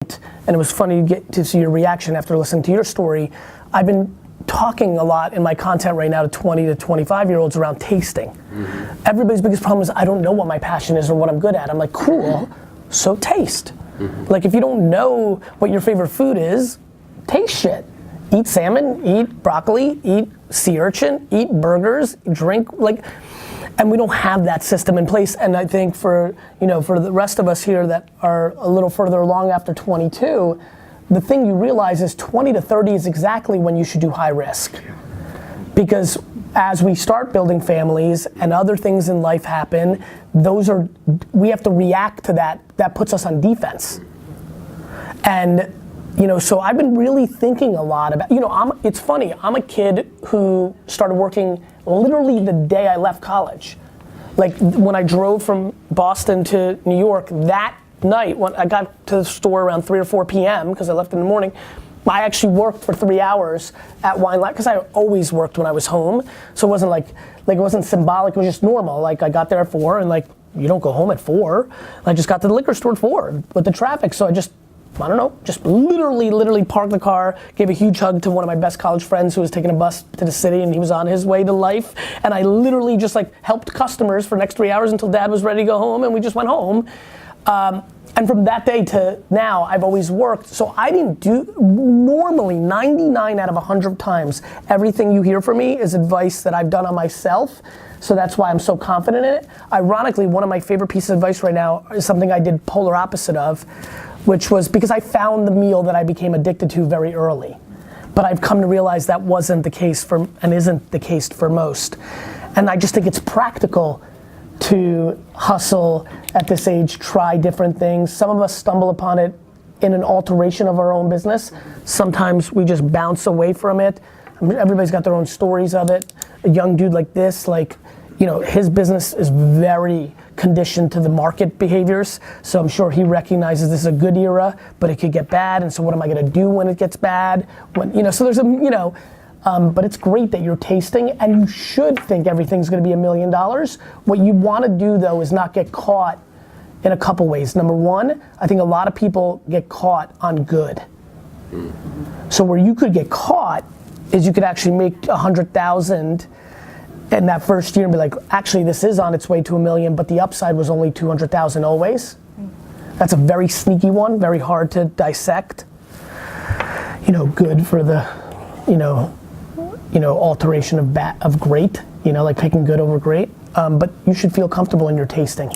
and it was funny to get to see your reaction after listening to your story. I've been talking a lot in my content right now to 20 to 25-year-olds around tasting. Mm-hmm. Everybody's biggest problem is I don't know what my passion is or what I'm good at. I'm like, cool, so taste. Mm-hmm. Like if you don't know what your favorite food is, taste shit. Eat salmon, eat broccoli, eat sea urchin, eat burgers, drink, like, and we don't have that system in place. And I think for the rest of us here that are a little further along after 22, the thing you realize is 20 to 30 is exactly when you should do high risk. Because as we start building families and other things in life happen, we have to react to that. That puts us on defense. And so I've been really thinking a lot about, it's funny, I'm a kid who started working literally the day I left college. Like when I drove from Boston to New York that night, when I got to the store around 3 or 4 p.m. because I left in the morning, I actually worked for 3 hours at Wine Lab because I always worked when I was home. So it wasn't like it wasn't symbolic, it was just normal. Like I got there at 4 and you don't go home at 4. I just got to the liquor store at 4 with the traffic. So I just literally parked the car, gave a huge hug to one of my best college friends who was taking a bus to the city and he was on his way to life. And I literally just helped customers for the next 3 hours until dad was ready to go home and we just went home. And from that day to now, I've always worked. So I didn't normally 99 out of 100 times, everything you hear from me is advice that I've done on myself. So that's why I'm so confident in it. Ironically, one of my favorite pieces of advice right now is something I did polar opposite of, which was because I found the meal that I became addicted to very early. But I've come to realize that wasn't the case and isn't the case for most. And I just think it's practical to hustle at this age, try different things. Some of us stumble upon it in an alteration of our own business. Sometimes we just bounce away from it. Everybody's got their own stories of it. A young dude like this, his business is very conditioned to the market behaviors. So I'm sure he recognizes this is a good era, but it could get bad. And so what am I gonna do when it gets bad? So there's but it's great that you're tasting and you should think everything's gonna be $1 million. What you wanna do though is not get caught in a couple ways. Number one, I think a lot of people get caught on good. So where you could get caught is you could actually make 100,000 in that first year and be like, actually this is on its way to $1 million, but the upside was only 200,000 always. That's a very sneaky one, very hard to dissect. Good for the, alteration of great, like picking good over great. But you should feel comfortable in your tasting.